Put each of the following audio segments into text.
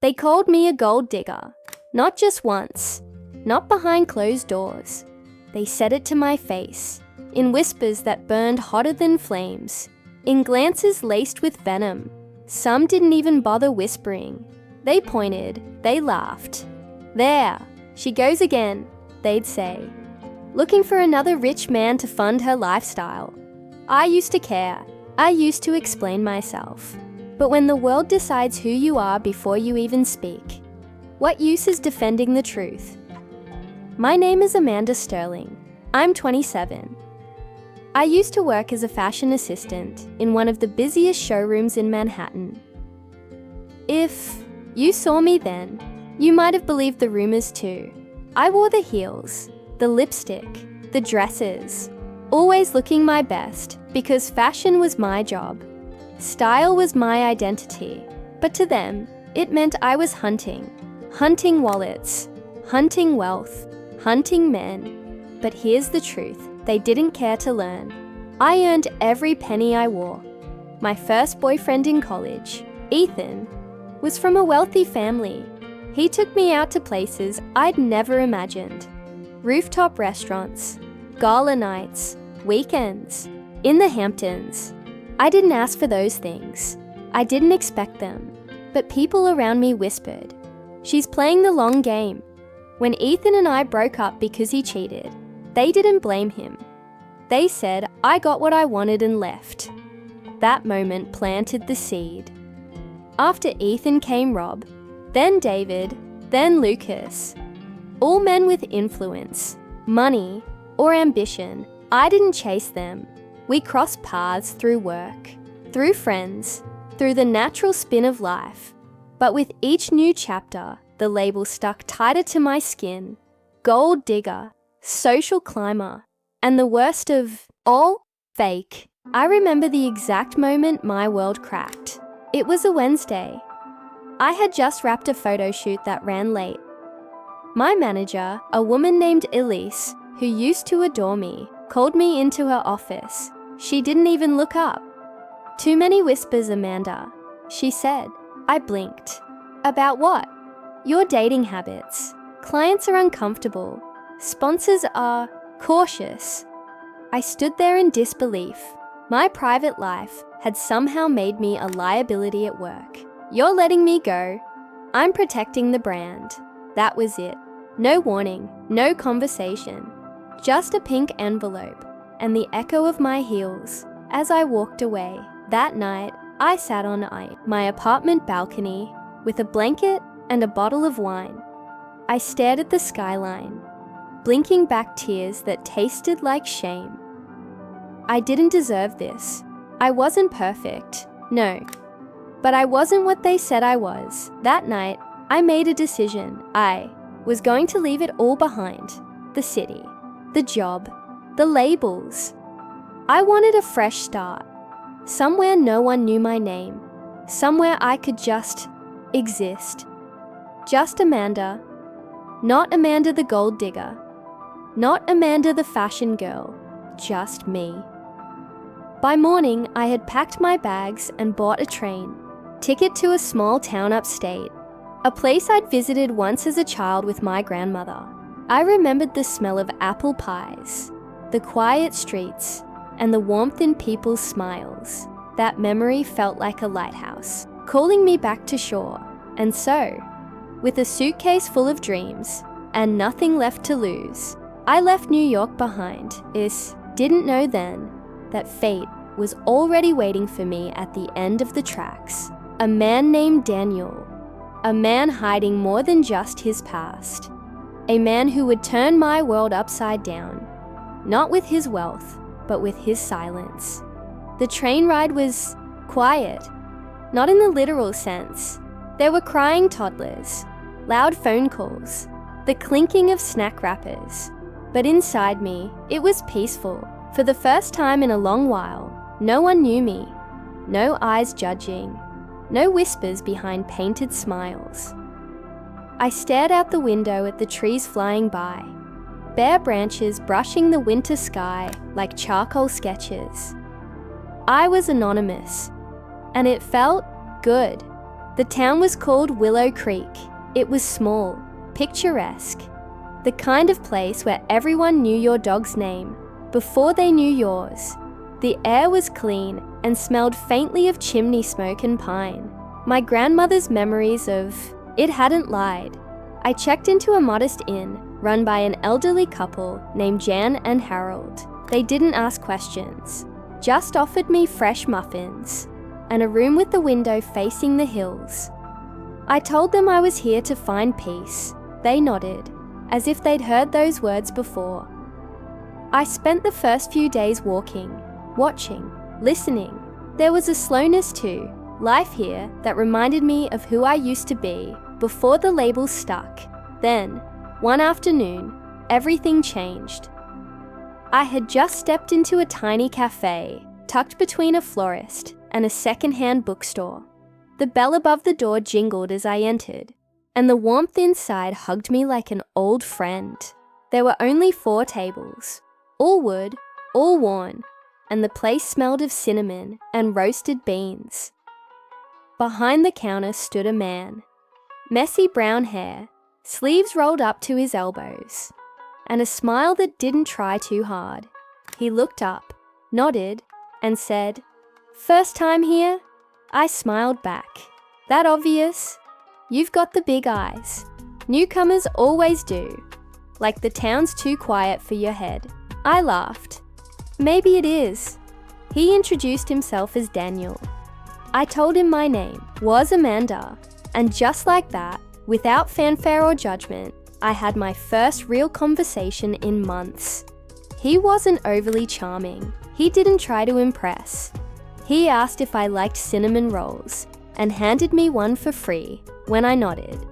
They called me a gold digger, not just once, not behind closed doors. They said it to my face, in whispers that burned hotter than flames, in glances laced with venom. Some didn't even bother whispering. They pointed, they laughed. "There, she goes again," they'd say, looking for another rich man to fund her lifestyle. I used to care. I used to explain myself. But when the world decides who you are before you even speak, what use is defending the truth? My name is Amanda Sterling. I'm 27. I used to work as a fashion assistant in one of the busiest showrooms in Manhattan. If you saw me then, you might have believed the rumors too. I wore the heels, the lipstick, the dresses, always looking my best because fashion was my job. Style was my identity, but to them, it meant I was hunting wallets, hunting wealth, hunting men. But here's the truth, they didn't care to learn. I earned every penny I wore. My first boyfriend in college, Ethan, was from a wealthy family. He took me out to places I'd never imagined. Rooftop restaurants, gala nights, weekends, in the Hamptons. I didn't ask for those things. I didn't expect them. But people around me whispered, "She's playing the long game." When Ethan and I broke up because he cheated, they didn't blame him. They said I got what I wanted and left. That moment planted the seed. After Ethan came Rob, then David, then Lucas. All men with influence, money, or ambition. I didn't chase them. We crossed paths through work, through friends, through the natural spin of life. But with each new chapter, the label stuck tighter to my skin. Gold digger, social climber, and the worst of all, fake. I remember the exact moment my world cracked. It was a Wednesday. I had just wrapped a photo shoot that ran late. My manager, a woman named Elise, who used to adore me, called me into her office. She didn't even look up. "Too many whispers, Amanda," she said. I blinked. "About what?" "Your dating habits. Clients are uncomfortable. Sponsors are cautious." I stood there in disbelief. My private life had somehow made me a liability at work. "You're letting me go." "I'm protecting the brand." That was it. No warning, no conversation. Just a pink envelope and the echo of my heels as I walked away. That night, I sat on my apartment balcony with a blanket and a bottle of wine. I stared at the skyline, blinking back tears that tasted like shame. I didn't deserve this. I wasn't perfect, no. But I wasn't what they said I was. That night, I made a decision. I was going to leave it all behind. The city, the job, the labels. I wanted a fresh start. Somewhere no one knew my name. Somewhere I could just exist. Just Amanda. Not Amanda the gold digger. Not Amanda the fashion girl. Just me. By morning, I had packed my bags and bought a train ticket to a small town upstate, a place I'd visited once as a child with my grandmother. I remembered the smell of apple pies, the quiet streets, and the warmth in people's smiles. That memory felt like a lighthouse, calling me back to shore. And so, with a suitcase full of dreams and nothing left to lose, I left New York behind. Didn't know then that fate was already waiting for me at the end of the tracks. A man named Daniel. A man hiding more than just his past. A man who would turn my world upside down. Not with his wealth, but with his silence. The train ride was quiet. Not in the literal sense. There were crying toddlers, loud phone calls, the clinking of snack wrappers. But inside me, it was peaceful. For the first time in a long while, no one knew me. No eyes judging. No whispers behind painted smiles. I stared out the window at the trees flying by, bare branches brushing the winter sky like charcoal sketches. I was anonymous, and it felt good. The town was called Willow Creek. It was small, picturesque, the kind of place where everyone knew your dog's name before they knew yours. The air was clean and smelled faintly of chimney smoke and pine. My grandmother's memories of it hadn't lied. I checked into a modest inn run by an elderly couple named Jan and Harold. They didn't ask questions, just offered me fresh muffins and a room with the window facing the hills. I told them I was here to find peace. They nodded, as if they'd heard those words before. I spent the first few days walking, watching, listening. There was a slowness to life here that reminded me of who I used to be before the labels stuck. Then, one afternoon, everything changed. I had just stepped into a tiny cafe, tucked between a florist and a second-hand bookstore. The bell above the door jingled as I entered, and the warmth inside hugged me like an old friend. There were only 4 tables, all wood, all worn, and the place smelled of cinnamon and roasted beans. Behind the counter stood a man, messy brown hair, sleeves rolled up to his elbows, and a smile that didn't try too hard. He looked up, nodded, and said, "First time here?" I smiled back. "That obvious? You've got the big eyes. Newcomers always do. Like the town's too quiet for your head." I laughed. "Maybe it is." He introduced himself as Daniel. I told him my name was Amanda, and just like that, without fanfare or judgment, I had my first real conversation in months. He wasn't overly charming. He didn't try to impress. He asked if I liked cinnamon rolls and handed me one for free when I nodded.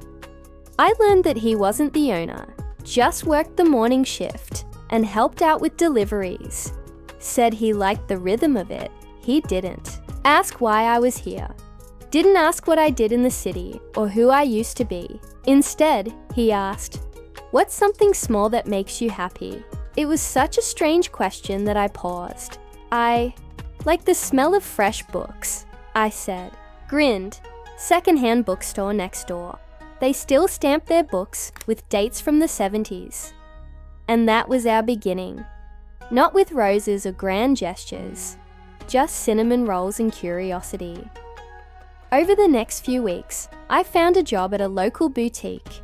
I learned that he wasn't the owner, just worked the morning shift and helped out with deliveries. Said he liked the rhythm of it. He didn't ask why I was here. Didn't ask what I did in the city or who I used to be. Instead, he asked, "What's something small that makes you happy?" It was such a strange question that I paused. "I like the smell of fresh books," I said. Grinned. Second-hand bookstore next door. They still stamp their books with dates from the 70s. And that was our beginning. Not with roses or grand gestures, just cinnamon rolls and curiosity. Over the next few weeks, I found a job at a local boutique,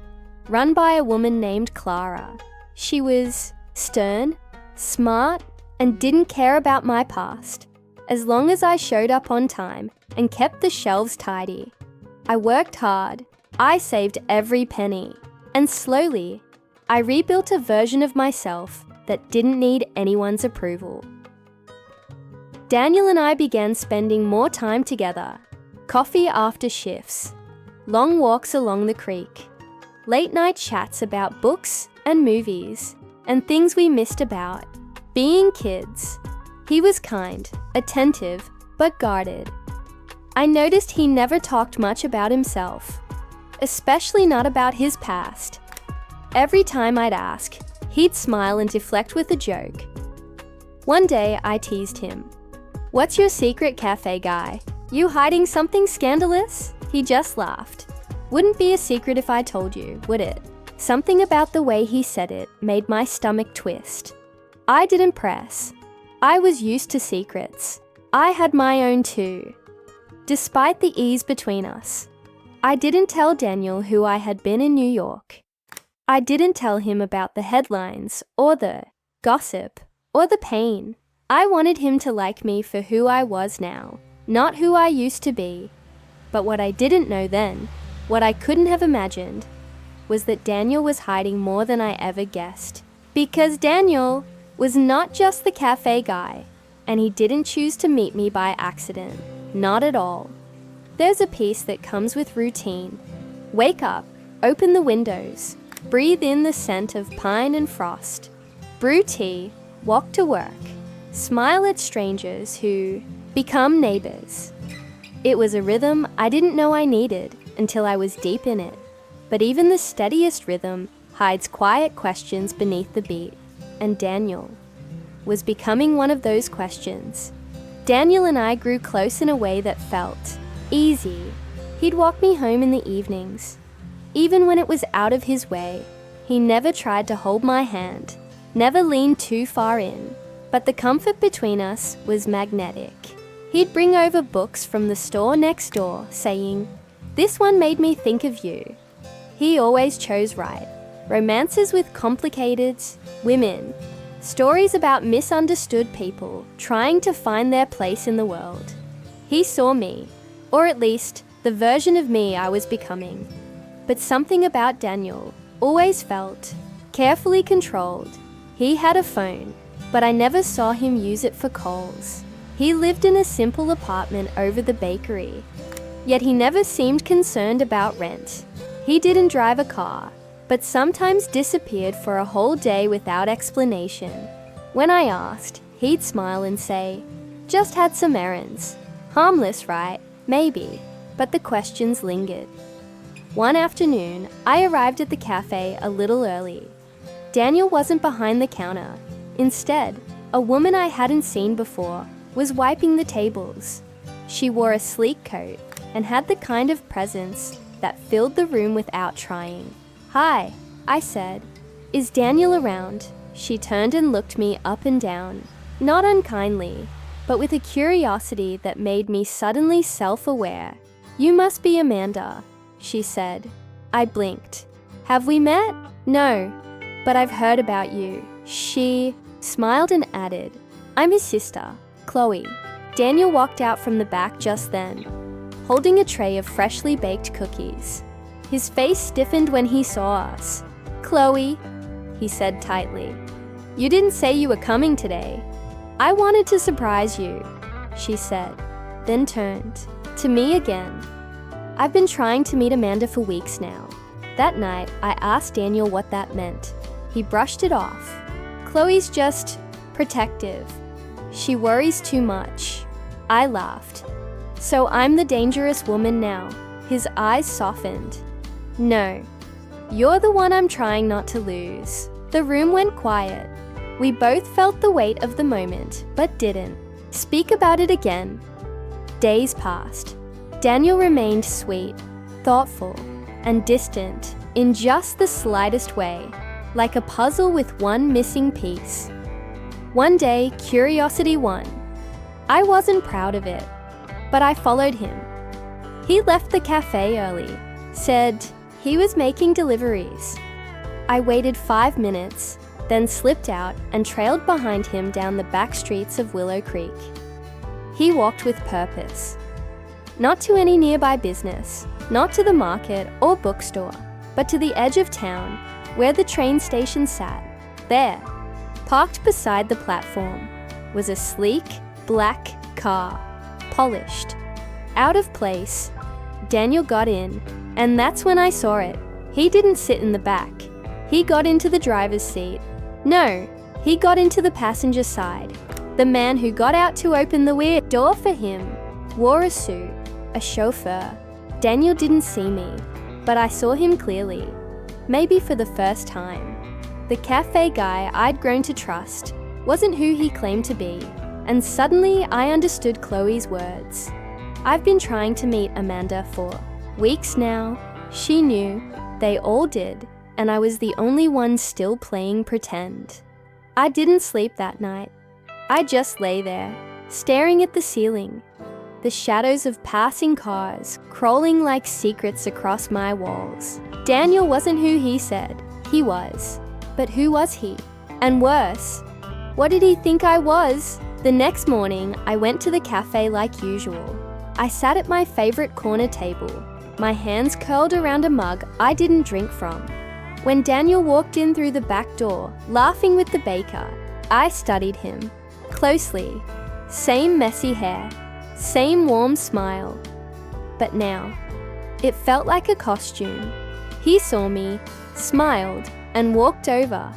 run by a woman named Clara. She was stern, smart, and didn't care about my past, as long as I showed up on time and kept the shelves tidy. I worked hard, I saved every penny, and slowly, I rebuilt a version of myself that didn't need anyone's approval. Daniel and I began spending more time together. Coffee after shifts, long walks along the creek, late night chats about books and movies, and things we missed about being kids. He was kind, attentive, but guarded. I noticed he never talked much about himself, especially not about his past. Every time I'd ask, he'd smile and deflect with a joke. One day I teased him, "What's your secret, cafe guy? You hiding something scandalous?" He just laughed. "Wouldn't be a secret if I told you, would it?" Something about the way he said it made my stomach twist. I didn't press. I was used to secrets. I had my own too. Despite the ease between us, I didn't tell Daniel who I had been in New York. I didn't tell him about the headlines or the gossip or the pain. I wanted him to like me for who I was now, not who I used to be. But what I didn't know then, what I couldn't have imagined, was that Daniel was hiding more than I ever guessed. Because Daniel was not just the cafe guy, and he didn't choose to meet me by accident. Not at all. There's a peace that comes with routine. Wake up, open the windows, breathe in the scent of pine and frost, brew tea, walk to work, smile at strangers who become neighbors. It was a rhythm I didn't know I needed until I was deep in it. But even the steadiest rhythm hides quiet questions beneath the beat, and Daniel was becoming one of those questions. Daniel and I grew close in a way that felt easy, He'd walk me home in the evenings. Even when it was out of his way, he never tried to hold my hand, never leaned too far in, but the comfort between us was magnetic. He'd bring over books from the store next door, saying, "This one made me think of you." He always chose right. Romances with complicated women. Stories about misunderstood people trying to find their place in the world. He saw me, or at least the version of me I was becoming. But something about Daniel always felt carefully controlled. He had a phone, but I never saw him use it for calls. He lived in a simple apartment over the bakery, yet he never seemed concerned about rent. He didn't drive a car, but sometimes disappeared for a whole day without explanation. When I asked, he'd smile and say, "Just had some errands." Harmless, right? Maybe, but the questions lingered. One afternoon, I arrived at the cafe a little early. Daniel wasn't behind the counter. Instead, a woman I hadn't seen before was wiping the tables. She wore a sleek coat and had the kind of presence that filled the room without trying. "Hi," I said. "Is Daniel around?" She turned and looked me up and down, not unkindly, but with a curiosity that made me suddenly self-aware. "You must be Amanda," she said. I blinked. "Have we met?" "No, but I've heard about you." She smiled and added, "I'm his sister, Chloe." Daniel walked out from the back just then, holding a tray of freshly baked cookies. His face stiffened when he saw us. "Chloe," he said tightly, "you didn't say you were coming today." "I wanted to surprise you," she said, then turned to me again. "I've been trying to meet Amanda for weeks now." That night, I asked Daniel what that meant. He brushed it off. "Chloe's just protective. She worries too much." I laughed. "So I'm the dangerous woman now?" His eyes softened. "No, you're the one I'm trying not to lose." The room went quiet. We both felt the weight of the moment, but didn't speak about it again. Days passed. Daniel remained sweet, thoughtful, and distant in just the slightest way, like a puzzle with one missing piece. One day, curiosity won. I wasn't proud of it, but I followed him. He left the cafe early, said he was making deliveries. I waited 5 minutes, then slipped out and trailed behind him down the back streets of Willow Creek. He walked with purpose. Not to any nearby business, not to the market or bookstore, but to the edge of town, where the train station sat. There, parked beside the platform, was a sleek, black car, polished. Out of place, Daniel got in, and that's when I saw it. He didn't sit in the back. He got into the driver's seat. No, he got into the passenger side. The man who got out to open the rear door for him wore a suit, a chauffeur. Daniel didn't see me, but I saw him clearly, maybe for the first time. The cafe guy I'd grown to trust wasn't who he claimed to be, and suddenly I understood Chloe's words. I've been trying to meet Amanda for weeks now. She knew, they all did, and I was the only one still playing pretend. I didn't sleep that night. I just lay there, staring at the ceiling, the shadows of passing cars crawling like secrets across my walls. Daniel wasn't who he said he was, but who was he? And worse, what did he think I was? The next morning, I went to the cafe like usual. I sat at my favorite corner table, my hands curled around a mug I didn't drink from. When Daniel walked in through the back door, laughing with the baker, I studied him closely. Same messy hair, same warm smile. But now, it felt like a costume. He saw me, smiled, and walked over.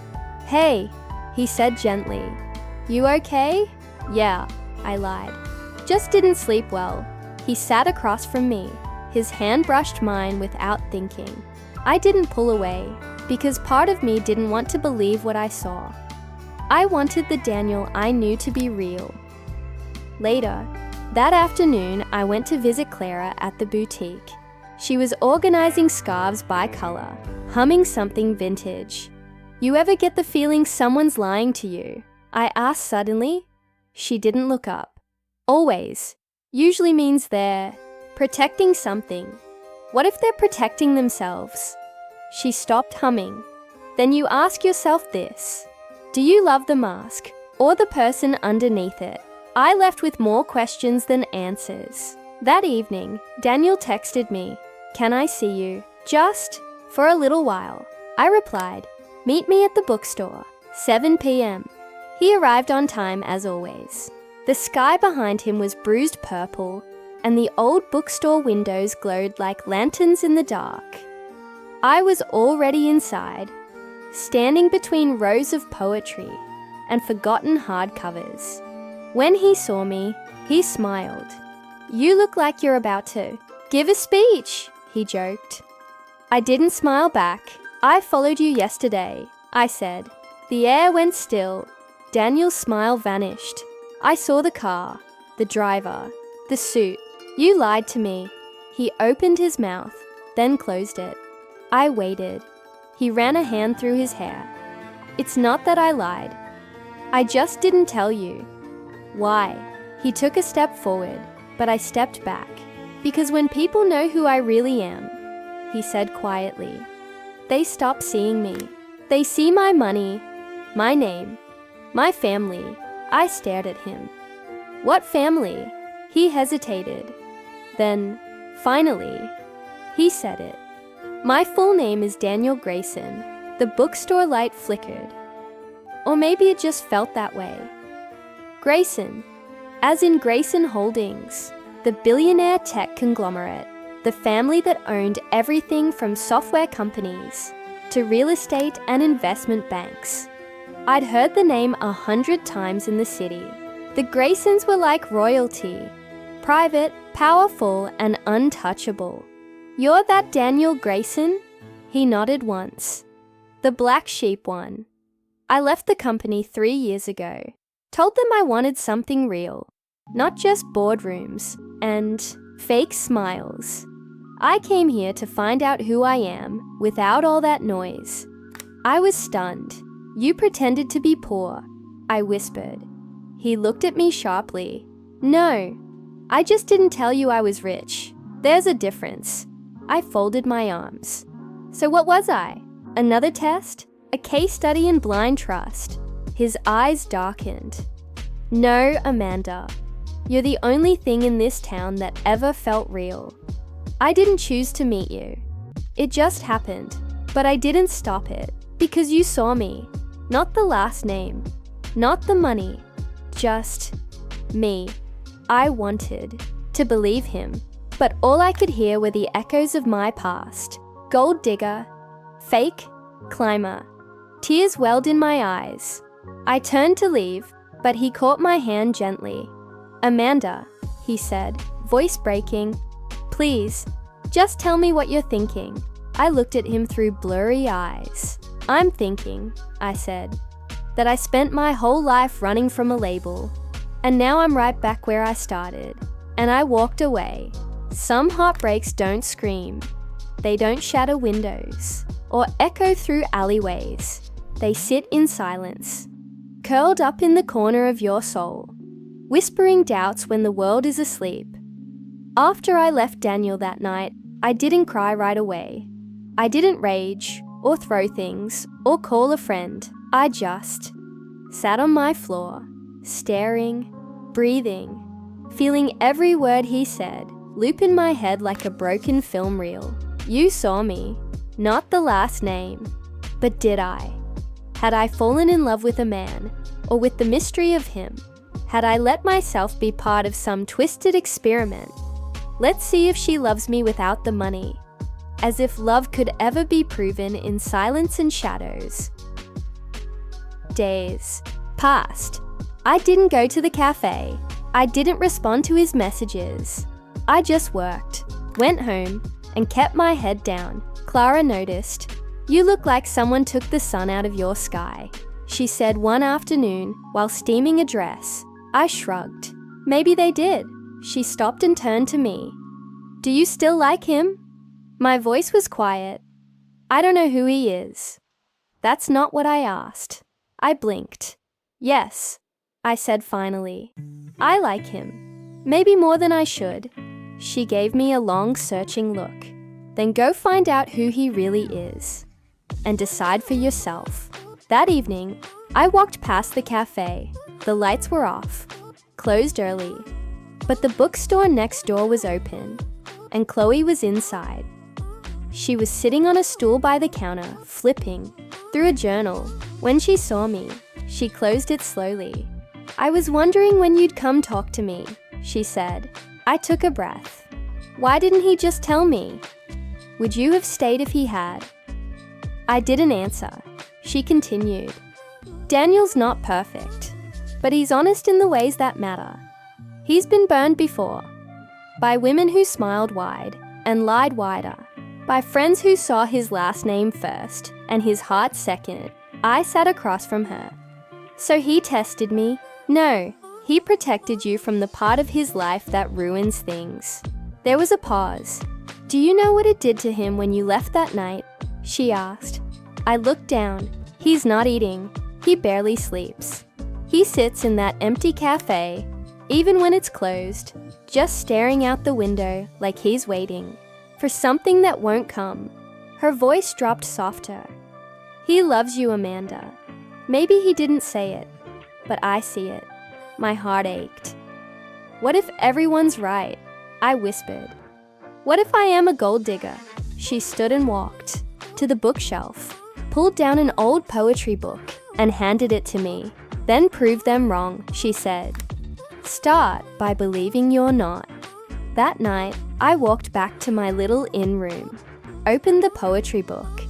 "Hey," he said gently. "You okay?" "Yeah," I lied. "Just didn't sleep well." He sat across from me. His hand brushed mine without thinking. I didn't pull away, because part of me didn't want to believe what I saw. I wanted the Daniel I knew to be real. Later, that afternoon, I went to visit Clara at the boutique. She was organizing scarves by color, humming something vintage. You ever get the feeling someone's lying to you? I asked suddenly. She didn't look up. Always. Usually means they're protecting something. What if they're protecting themselves? She stopped humming. Then you ask yourself this: do you love the mask or the person underneath it? I left with more questions than answers. That evening, Daniel texted me, "Can I see you? Just for a little while." I replied, "Meet me at the bookstore, 7 p.m. He arrived on time as always. The sky behind him was bruised purple, and the old bookstore windows glowed like lanterns in the dark. I was already inside, standing between rows of poetry and forgotten hardcovers. When he saw me, he smiled. "You look like you're about to give a speech," he joked. I didn't smile back. "I followed you yesterday," I said. The air went still. Daniel's smile vanished. I saw the car, the driver, the suit. "You lied to me." He opened his mouth, then closed it. I waited. He ran a hand through his hair. "It's not that I lied. I just didn't tell you." "Why?" He took a step forward, but I stepped back. "Because when people know who I really am," he said quietly, "they stop seeing me. They see my money, my name, my family." I stared at him. "What family?" He hesitated. Then, finally, he said it. "My full name is Daniel Grayson." The bookstore light flickered. Or maybe it just felt that way. Grayson, as in Grayson Holdings, the billionaire tech conglomerate, the family that owned everything from software companies to real estate and investment banks. I'd heard the name 100 times in the city. The Graysons were like royalty, private, powerful, and untouchable. "You're that Daniel Grayson?" He nodded once. "The black sheep one. I left the company 3 years ago. Told them I wanted something real, not just boardrooms and fake smiles. I came here to find out who I am without all that noise." I was stunned. "You pretended to be poor," I whispered. He looked at me sharply. "No, I just didn't tell you I was rich. There's a difference." I folded my arms. "So what was I? Another test? A case study in blind trust?" His eyes darkened. "No, Amanda. You're the only thing in this town that ever felt real. I didn't choose to meet you. It just happened, but I didn't stop it because you saw me. Not the last name, not the money, just me." I wanted to believe him, but all I could hear were the echoes of my past. Gold digger, fake, climber. Tears welled in my eyes. I turned to leave, but he caught my hand gently. "Amanda," he said, voice breaking, "please, just tell me what you're thinking." I looked at him through blurry eyes. "I'm thinking," I said, "that I spent my whole life running from a label, and now I'm right back where I started." And I walked away. Some heartbreaks don't scream. They don't shatter windows or echo through alleyways. They sit in silence, curled up in the corner of your soul, whispering doubts when the world is asleep. After I left Daniel that night, I didn't cry right away. I didn't rage or throw things or call a friend. I just sat on my floor, staring, breathing, feeling every word he said loop in my head like a broken film reel. "You saw me, not the last name." But did I? Had I fallen in love with a man, or with the mystery of him? Had I let myself be part of some twisted experiment? Let's see if she loves me without the money. As if love could ever be proven in silence and shadows. Days passed. I didn't go to the cafe. I didn't respond to his messages. I just worked, went home, and kept my head down. Clara noticed. "You look like someone took the sun out of your sky," she said one afternoon while steaming a dress. I shrugged. "Maybe they did." She stopped and turned to me. "Do you still like him?" My voice was quiet. I don't know who he is. That's not what I asked. I blinked. Yes, I said finally. I like him. Maybe more than I should. She gave me a long, searching look. Then go find out who he really is. And decide for yourself. That evening, I walked past the cafe. The lights were off. Closed early. But the bookstore next door was open. And Chloe was inside. She was sitting on a stool by the counter, flipping through a journal. When she saw me, she closed it slowly. I was wondering when you'd come talk to me, she said. I took a breath. Why didn't he just tell me? Would you have stayed if he had? I didn't answer. She continued. Daniel's not perfect, but he's honest in the ways that matter. He's been burned before. By women who smiled wide and lied wider. By friends who saw his last name first and his heart second. I sat across from her. So he tested me? No, he protected you from the part of his life that ruins things. There was a pause. Do you know what it did to him when you left that night? She asked. I looked down. He's not eating. He barely sleeps. He sits in that empty cafe, even when it's closed, just staring out the window like he's waiting for something that won't come. Her voice dropped softer. He loves you, Amanda. Maybe he didn't say it, but I see it. My heart ached. What if everyone's right? I whispered. What if I am a gold digger? She stood and walked to the bookshelf, pulled down an old poetry book, and handed it to me. Then prove them wrong, she said. Start by believing you're not. That night, I walked back to my little inn room, opened the poetry book,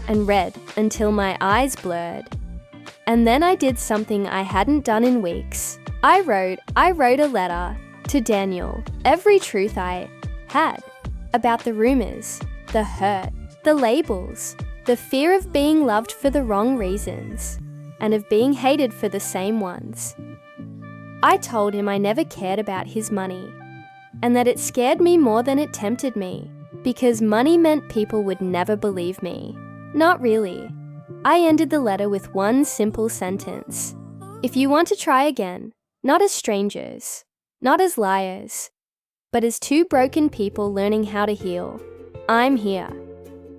and read until my eyes blurred. And then I did something I hadn't done in weeks. I wrote a letter to Daniel, every truth I had about the rumors, the hurt, the labels, the fear of being loved for the wrong reasons, and of being hated for the same ones. I told him I never cared about his money, and that it scared me more than it tempted me, because money meant people would never believe me. Not really. I ended the letter with one simple sentence. If you want to try again, not as strangers, not as liars, but as two broken people learning how to heal, I'm here.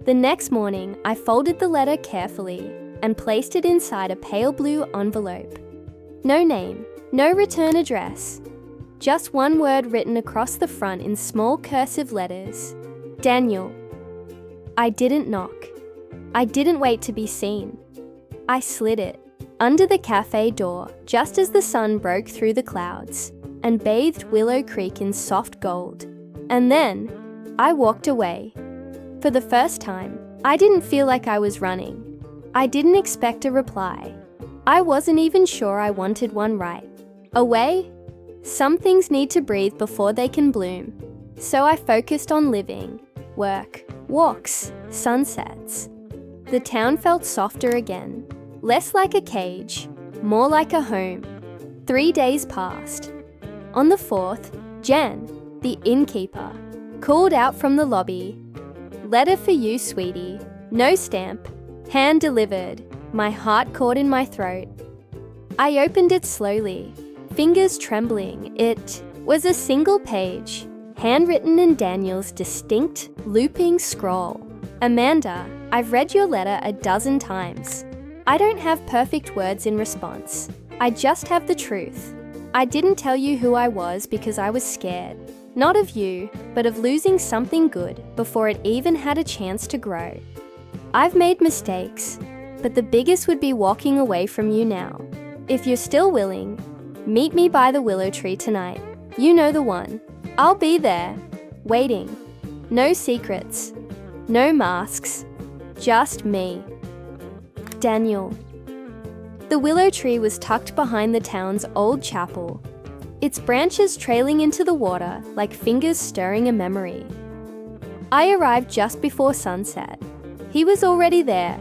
The next morning, I folded the letter carefully and placed it inside a pale blue envelope. No name, no return address, just one word written across the front in small cursive letters. Daniel. I didn't knock. I didn't wait to be seen. I slid it under the cafe door just as the sun broke through the clouds and bathed Willow Creek in soft gold. And then I walked away. For the first time, I didn't feel like I was running. I didn't expect a reply. I wasn't even sure I wanted one right away. Some things need to breathe before they can bloom. So I focused on living, work, walks, sunsets. The town felt softer again, less like a cage, more like a home. 3 days passed. On the 4th, Jen, the innkeeper, called out from the lobby. Letter for you, sweetie. No stamp. Hand delivered. My heart caught in my throat. I opened it slowly, fingers trembling. It was a single page, handwritten in Daniel's distinct, looping scroll. Amanda, I've read your letter a dozen times. I don't have perfect words in response. I just have the truth. I didn't tell you who I was because I was scared. Not of you, but of losing something good before it even had a chance to grow. I've made mistakes, but the biggest would be walking away from you now. If you're still willing, meet me by the willow tree tonight. You know the one. I'll be there, waiting. No secrets, no masks, just me. Daniel. The willow tree was tucked behind the town's old chapel, its branches trailing into the water like fingers stirring a memory. I arrived just before sunset. He was already there,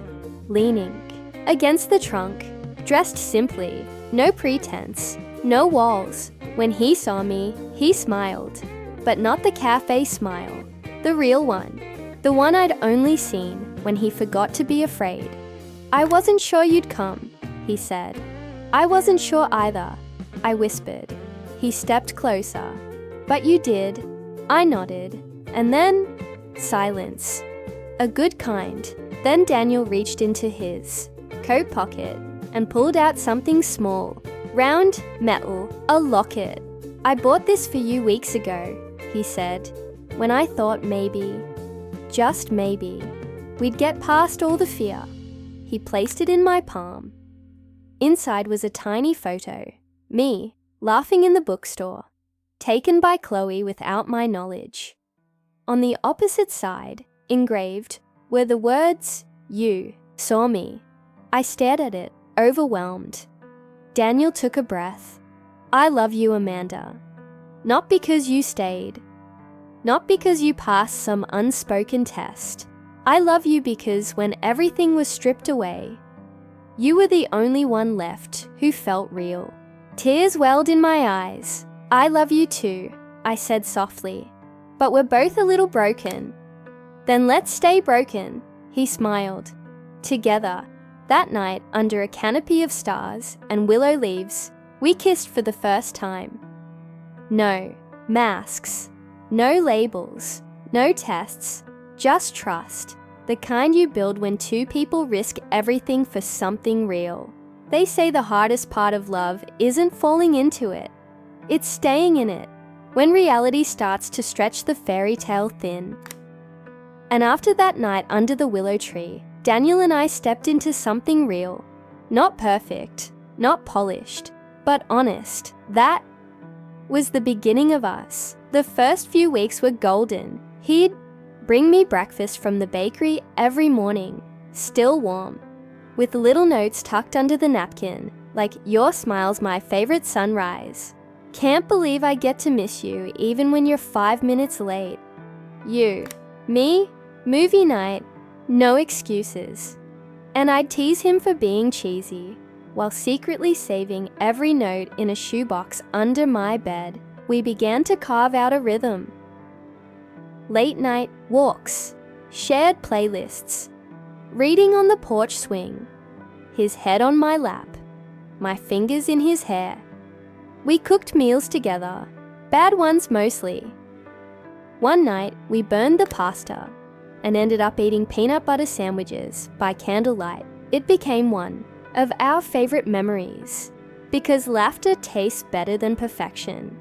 leaning against the trunk, dressed simply, no pretense, no walls. When he saw me, he smiled, but not the cafe smile, the real one. The one I'd only seen when he forgot to be afraid. "I wasn't sure you'd come," he said. "I wasn't sure either," I whispered. He stepped closer. "But you did." I nodded. And then, silence. A good kind. Then Daniel reached into his coat pocket and pulled out something small, round, metal, a locket. "I bought this for you weeks ago," he said, when I thought maybe, just maybe, we'd get past all the fear. He placed it in my palm. Inside was a tiny photo, me, laughing in the bookstore, taken by Chloe without my knowledge. On the opposite side, engraved, were the words, "You saw me." I stared at it, overwhelmed. Daniel took a breath. "I love you, Amanda. Not because you stayed. Not because you passed some unspoken test. I love you because when everything was stripped away, you were the only one left who felt real." Tears welled in my eyes. "I love you too," I said softly. "But we're both a little broken." "Then let's stay broken," he smiled. Together, that night under a canopy of stars and willow leaves, we kissed for the first time. No masks, no labels, no tests, just trust, the kind you build when two people risk everything for something real. They say the hardest part of love isn't falling into it, it's staying in it, when reality starts to stretch the fairy tale thin. And after that night under the willow tree, Daniel and I stepped into something real. Not perfect, not polished, but honest. That was the beginning of us. The first few weeks were golden. He'd bring me breakfast from the bakery every morning, still warm, with little notes tucked under the napkin, like "Your smile's my favorite sunrise. Can't believe I get to miss you even when you're 5 minutes late. You, me, movie night, no excuses." And I'd tease him for being cheesy, while secretly saving every note in a shoebox under my bed. We began to carve out a rhythm. Late night walks, shared playlists, reading on the porch swing, his head on my lap, my fingers in his hair. We cooked meals together, bad ones mostly. One night, we burned the pasta and ended up eating peanut butter sandwiches by candlelight. It became one of our favorite memories, because laughter tastes better than perfection.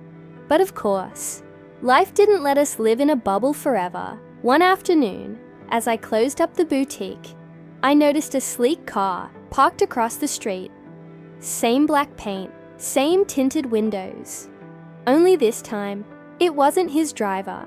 But of course, life didn't let us live in a bubble forever. One afternoon, as I closed up the boutique, I noticed a sleek car parked across the street. Same black paint, same tinted windows. Only this time, it wasn't his driver.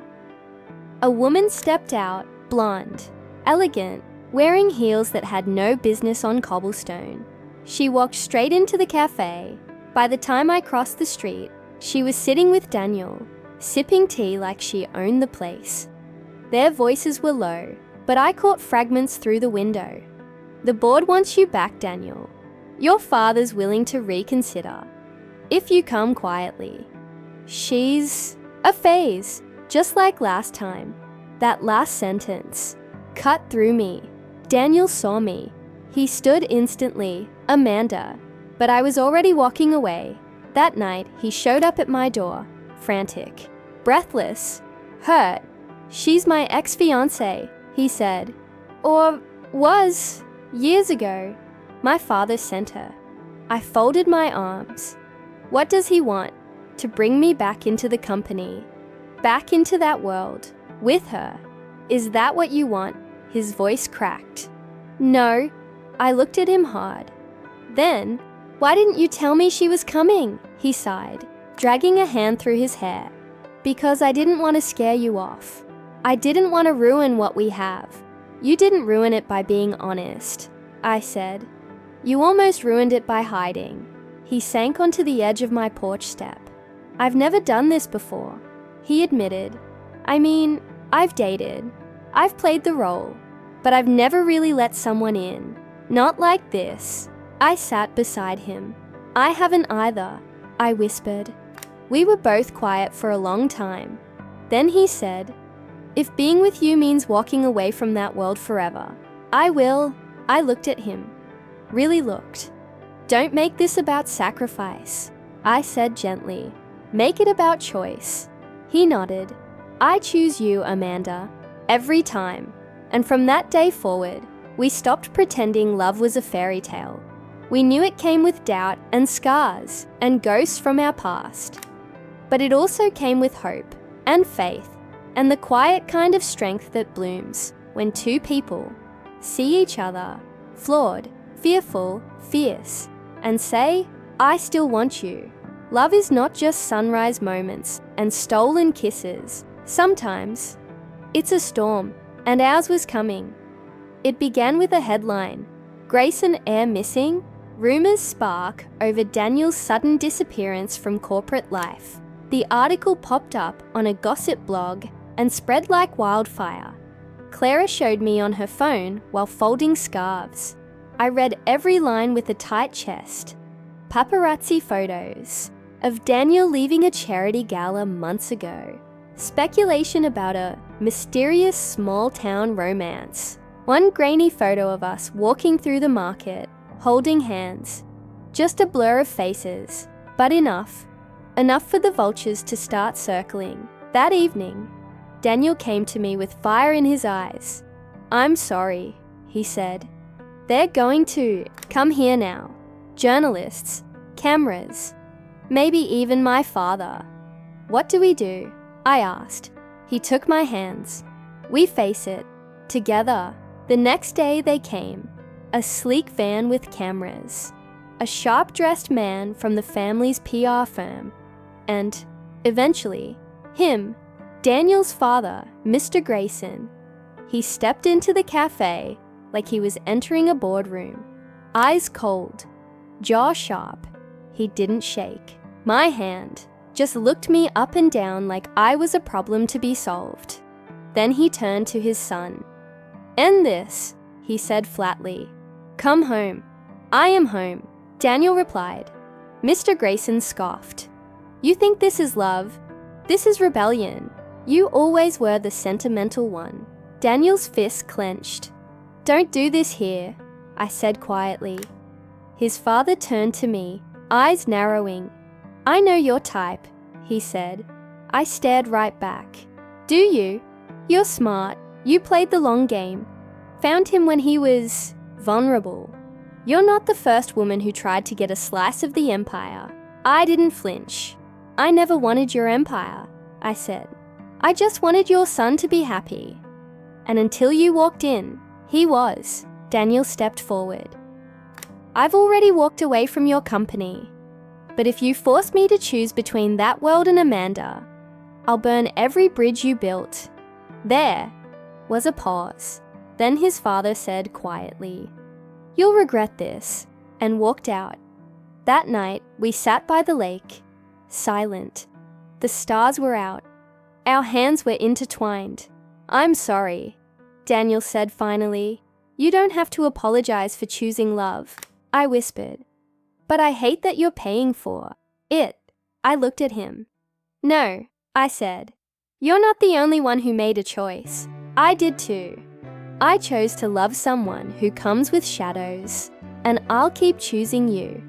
A woman stepped out, blonde, elegant, wearing heels that had no business on cobblestone. She walked straight into the cafe. By the time I crossed the street, she was sitting with Daniel, sipping tea like she owned the place. Their voices were low, but I caught fragments through the window. "The board wants you back, Daniel. Your father's willing to reconsider, if you come quietly." She's a phase, just like last time. That last sentence cut through me. Daniel saw me. He stood instantly, "Amanda," but I was already walking away. That night, he showed up at my door, frantic, breathless, hurt. "She's my ex-fiancée," he said. "Or was, years ago. My father sent her." I folded my arms. What does he want? To bring me back into the company, back into that world, with her. "Is that what you want?" His voice cracked. "No." I looked at him hard. "Then, why didn't you tell me she was coming?" He sighed, dragging a hand through his hair. "Because I didn't want to scare you off. I didn't want to ruin what we have." "You didn't ruin it by being honest," I said. "You almost ruined it by hiding." He sank onto the edge of my porch step. "I've never done this before," he admitted. "I mean, I've dated. I've played the role. But I've never really let someone in. Not like this." I sat beside him. "I haven't either," I whispered. We were both quiet for a long time. Then he said, If being with you means walking away from that world forever, I will. I looked at him. Really looked. Don't make this about sacrifice, I said gently. Make it about choice. He nodded. I choose you, Amanda. Every time. And from that day forward, we stopped pretending love was a fairy tale. We knew it came with doubt and scars and ghosts from our past. But it also came with hope and faith and the quiet kind of strength that blooms when two people see each other, flawed, fearful, fierce, and say, I still want you. Love is not just sunrise moments and stolen kisses. Sometimes it's a storm, and ours was coming. It began with a headline, Grayson heir missing, rumors spark over Daniel's sudden disappearance from corporate life. The article popped up on a gossip blog and spread like wildfire. Clara showed me on her phone while folding scarves. I read every line with a tight chest. Paparazzi photos of Daniel leaving a charity gala months ago. Speculation about a mysterious small-town romance. One grainy photo of us walking through the market, holding hands. Just a blur of faces, but enough. Enough for the vultures to start circling. That evening, Daniel came to me with fire in his eyes. I'm sorry, he said. They're going to come here now. Journalists, cameras, maybe even my father. What do we do? I asked. He took my hands. We face it, together. The next day they came. A sleek van with cameras. A sharp-dressed man from the family's PR firm. And, eventually, him, Daniel's father, Mr. Grayson. He stepped into the cafe like he was entering a boardroom. Eyes cold, jaw sharp. He didn't shake. My hand just looked me up and down like I was a problem to be solved. Then he turned to his son. End this, he said flatly. Come home. I am home, Daniel replied. Mr. Grayson scoffed. You think this is love? This is rebellion. You always were the sentimental one. Daniel's fist clenched. Don't do this here, I said quietly. His father turned to me, eyes narrowing. I know your type, he said. I stared right back. Do you? You're smart. You played the long game. Found him when he was vulnerable. You're not the first woman who tried to get a slice of the empire. I didn't flinch. I never wanted your empire, I said. I just wanted your son to be happy. And until you walked in, he was. Daniel stepped forward. I've already walked away from your company. But if you force me to choose between that world and Amanda, I'll burn every bridge you built. There was a pause. Then his father said quietly, You'll regret this, and walked out. That night, we sat by the lake, silent. The stars were out. Our hands were intertwined. I'm sorry, Daniel said finally. You don't have to apologize for choosing love, I whispered. But I hate that you're paying for it. I looked at him. No, I said. You're not the only one who made a choice. I did too. I chose to love someone who comes with shadows, and I'll keep choosing you,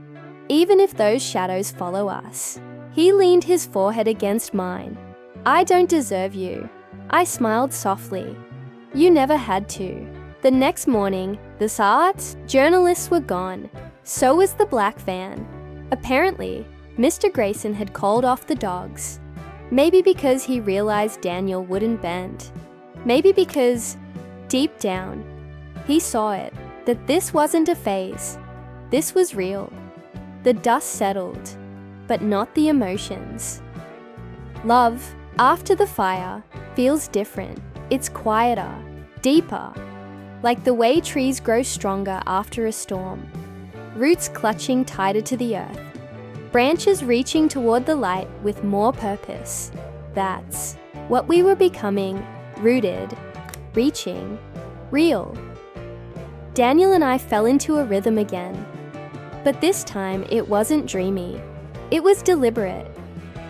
even if those shadows follow us. He leaned his forehead against mine. I don't deserve you. I smiled softly. You never had to. The next morning, the arts journalists were gone. So was the black van. Apparently, Mr. Grayson had called off the dogs. Maybe because he realized Daniel wouldn't bend. Maybe because, deep down, he saw it, that this wasn't a phase. This was real. The dust settled, but not the emotions. Love, after the fire, feels different. It's quieter, deeper, like the way trees grow stronger after a storm. Roots clutching tighter to the earth. Branches reaching toward the light with more purpose. That's what we were becoming, rooted, reaching, real. Daniel and I fell into a rhythm again. But this time it wasn't dreamy. It was deliberate.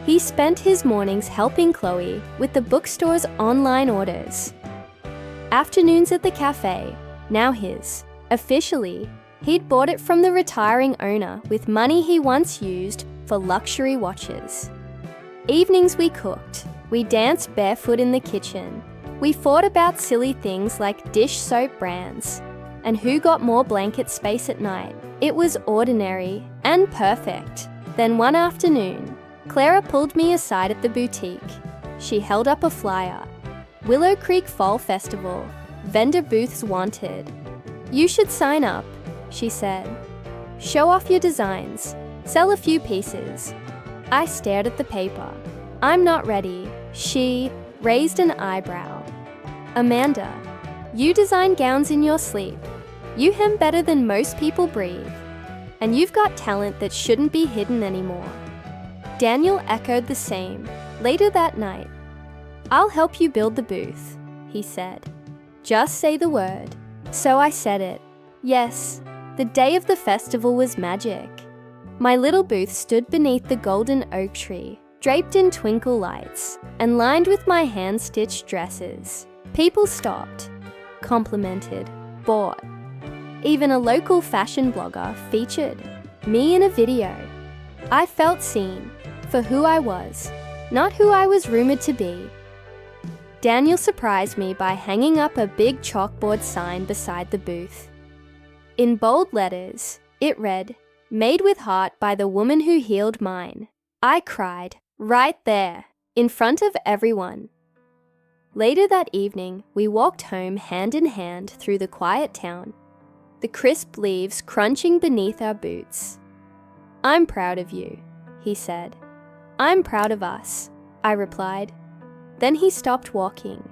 He spent his mornings helping Chloe with the bookstore's online orders. Afternoons at the cafe, now his. Officially, he'd bought it from the retiring owner with money he once used for luxury watches. Evenings we cooked. We danced barefoot in the kitchen. We fought about silly things like dish soap brands and who got more blanket space at night. It was ordinary and perfect. Then one afternoon, Clara pulled me aside at the boutique. She held up a flyer. Willow Creek Fall Festival. Vendor booths wanted. You should sign up, she said. Show off your designs. Sell a few pieces. I stared at the paper. I'm not ready. She raised an eyebrow. Amanda, you design gowns in your sleep. You hem better than most people breathe. And you've got talent that shouldn't be hidden anymore. Daniel echoed the same. Later that night, I'll help you build the booth, he said. Just say the word. So I said it. Yes, the day of the festival was magic. My little booth stood beneath the golden oak tree, draped in twinkle lights, and lined with my hand-stitched dresses. People stopped, complimented, bought. Even a local fashion blogger featured me in a video. I felt seen for who I was, not who I was rumored to be. Daniel surprised me by hanging up a big chalkboard sign beside the booth. In bold letters, it read, "Made with heart by the woman who healed mine." I cried, right there, in front of everyone. Later that evening, we walked home hand in hand through the quiet town, the crisp leaves crunching beneath our boots. I'm proud of you, he said. I'm proud of us, I replied. Then he stopped walking,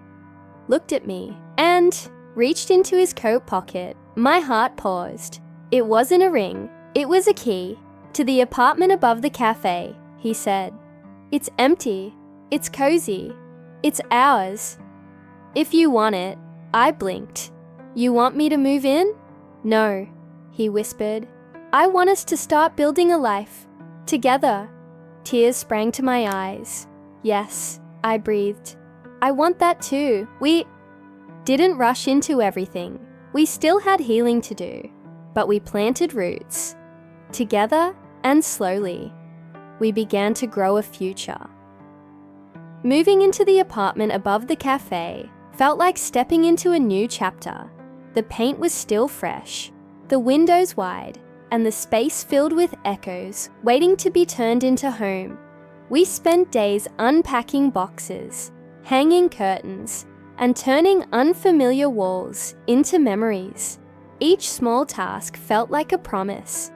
looked at me, and reached into his coat pocket. My heart paused. It wasn't a ring, it was a key to the apartment above the cafe, he said. It's empty, it's cozy, it's ours. If you want it, I blinked. You want me to move in? No, he whispered. I want us to start building a life, together. Tears sprang to my eyes. Yes, I breathed. I want that too. We didn't rush into everything. We still had healing to do, but we planted roots. Together and slowly, we began to grow a future. Moving into the apartment above the cafe felt like stepping into a new chapter. The paint was still fresh, the windows wide, and the space filled with echoes waiting to be turned into home. We spent days unpacking boxes, hanging curtains, and turning unfamiliar walls into memories. Each small task felt like a promise,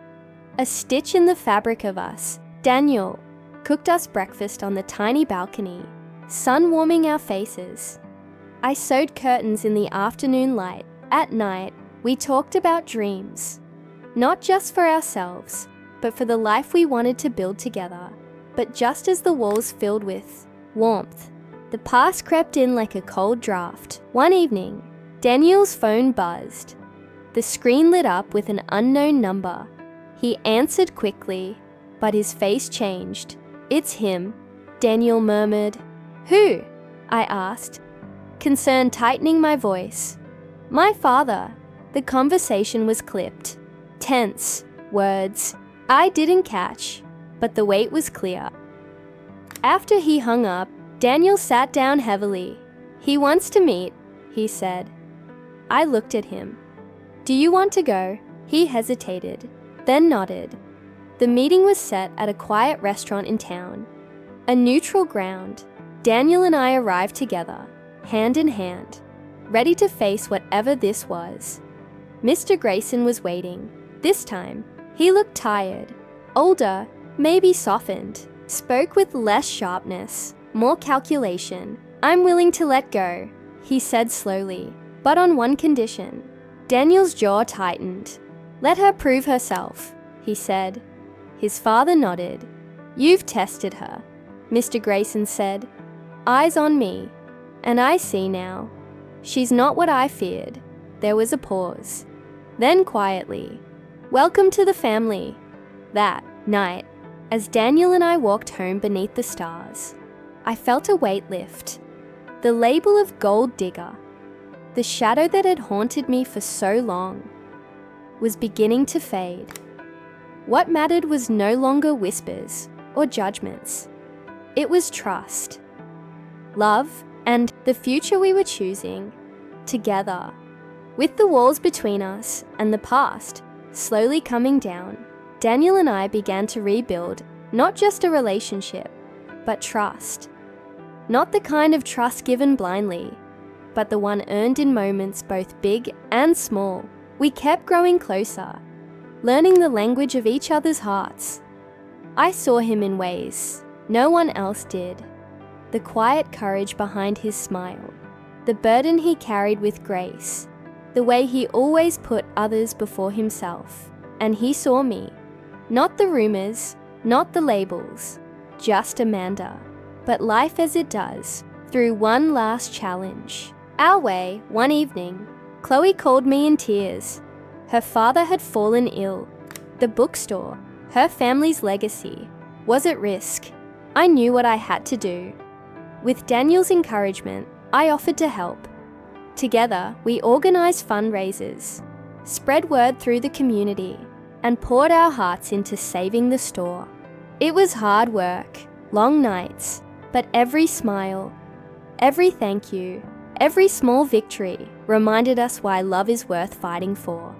a stitch in the fabric of us. Daniel cooked us breakfast on the tiny balcony, sun warming our faces. I sewed curtains in the afternoon light. At night, we talked about dreams, not just for ourselves, but for the life we wanted to build together. But just as the walls filled with warmth, the past crept in like a cold draft. One evening, Daniel's phone buzzed. The screen lit up with an unknown number. He answered quickly, but his face changed. It's him, Daniel murmured. Who? I asked, concern tightening my voice. My father. The conversation was clipped. Tense words I didn't catch, but the weight was clear. After he hung up, Daniel sat down heavily. He wants to meet, he said. I looked at him. Do you want to go? He hesitated, then nodded. The meeting was set at a quiet restaurant in town. A neutral ground. Daniel and I arrived together, hand in hand, ready to face whatever this was. Mr. Grayson was waiting. This time, he looked tired, older, maybe softened, spoke with less sharpness, more calculation. I'm willing to let go, he said slowly, but on one condition. Daniel's jaw tightened. Let her prove herself, he said. His father nodded. You've tested her, Mr. Grayson said. Eyes on me, and I see now. She's not what I feared. There was a pause. Then quietly, welcome to the family. That night, As Daniel and I walked home beneath the stars, I felt a weight lift. The label of gold digger, the shadow that had haunted me for so long, was beginning to fade. What mattered was no longer whispers or judgments. It was trust, love, and the future we were choosing together. With the walls between us and the past slowly coming down, Daniel and I began to rebuild not just a relationship, but trust. Not the kind of trust given blindly, but the one earned in moments both big and small. We kept growing closer, learning the language of each other's hearts. I saw him in ways no one else did. The quiet courage behind his smile, the burden he carried with grace, the way he always put others before himself. And he saw me. Not the rumors, not the labels, just Amanda. But life as it does, through one last challenge. Our way, one evening, Chloe called me in tears. Her father had fallen ill. The bookstore, her family's legacy, was at risk. I knew what I had to do. With Daniel's encouragement, I offered to help. Together, we organized fundraisers, spread word through the community, and poured our hearts into saving the store. It was hard work, long nights, but every smile, every thank you, every small victory reminded us why love is worth fighting for.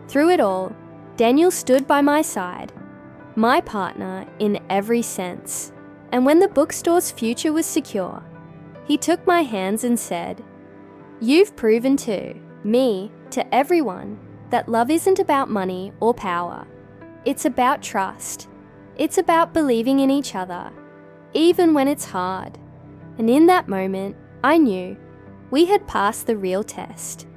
Through it all, Daniel stood by my side, my partner in every sense. And when the bookstore's future was secure, he took my hands and said, "You've proven to me, to everyone, that love isn't about money or power. It's about trust. It's about believing in each other, even when it's hard." And in that moment, I knew we had passed the real test,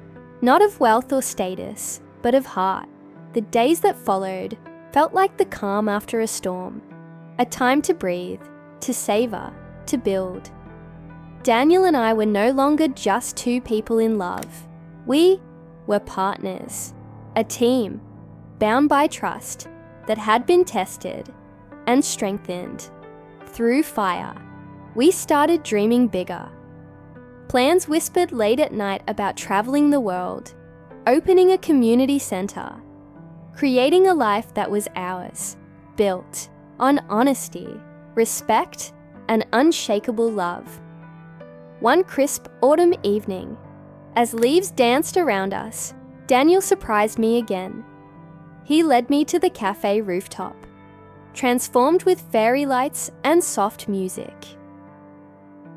not of wealth or status, but of heart. The days that followed felt like the calm after a storm, a time to breathe, to savor, to build. Daniel and I were no longer just two people in love. We were partners, a team, bound by trust that had been tested and strengthened. Through fire, we started dreaming bigger. Plans whispered late at night about traveling the world, opening a community center, creating a life that was ours, built on honesty, respect, and unshakable love. One crisp autumn evening, as leaves danced around us, Daniel surprised me again. He led me to the cafe rooftop, transformed with fairy lights and soft music.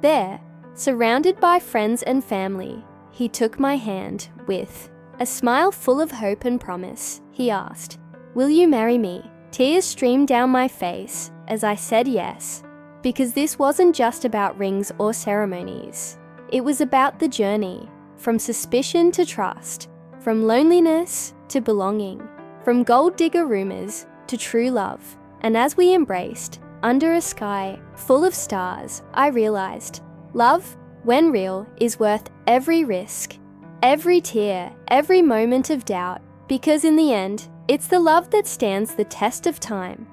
There, surrounded by friends and family, he took my hand with a smile full of hope and promise. He asked, "Will you marry me?" Tears streamed down my face as I said yes, because this wasn't just about rings or ceremonies. It was about the journey, from suspicion to trust, from loneliness to belonging, from gold digger rumors to true love. And as we embraced, under a sky full of stars, I realized love, when real, is worth every risk, every tear, every moment of doubt, because in the end, it's the love that stands the test of time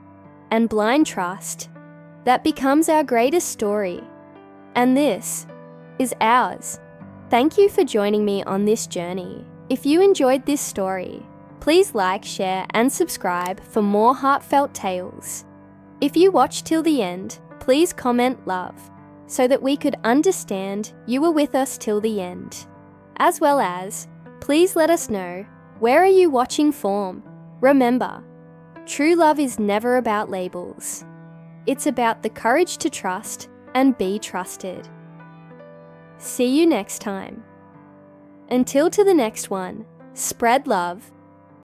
and blind trust that becomes our greatest story. And this is ours. Thank you for joining me on this journey. If you enjoyed this story, please like, share, and subscribe for more heartfelt tales. If you watched till the end, please comment love so that we could understand you were with us till the end. As well as, please let us know, where are you watching from? Remember, true love is never about labels. It's about the courage to trust and be trusted. See you next time. Until to the next one, spread love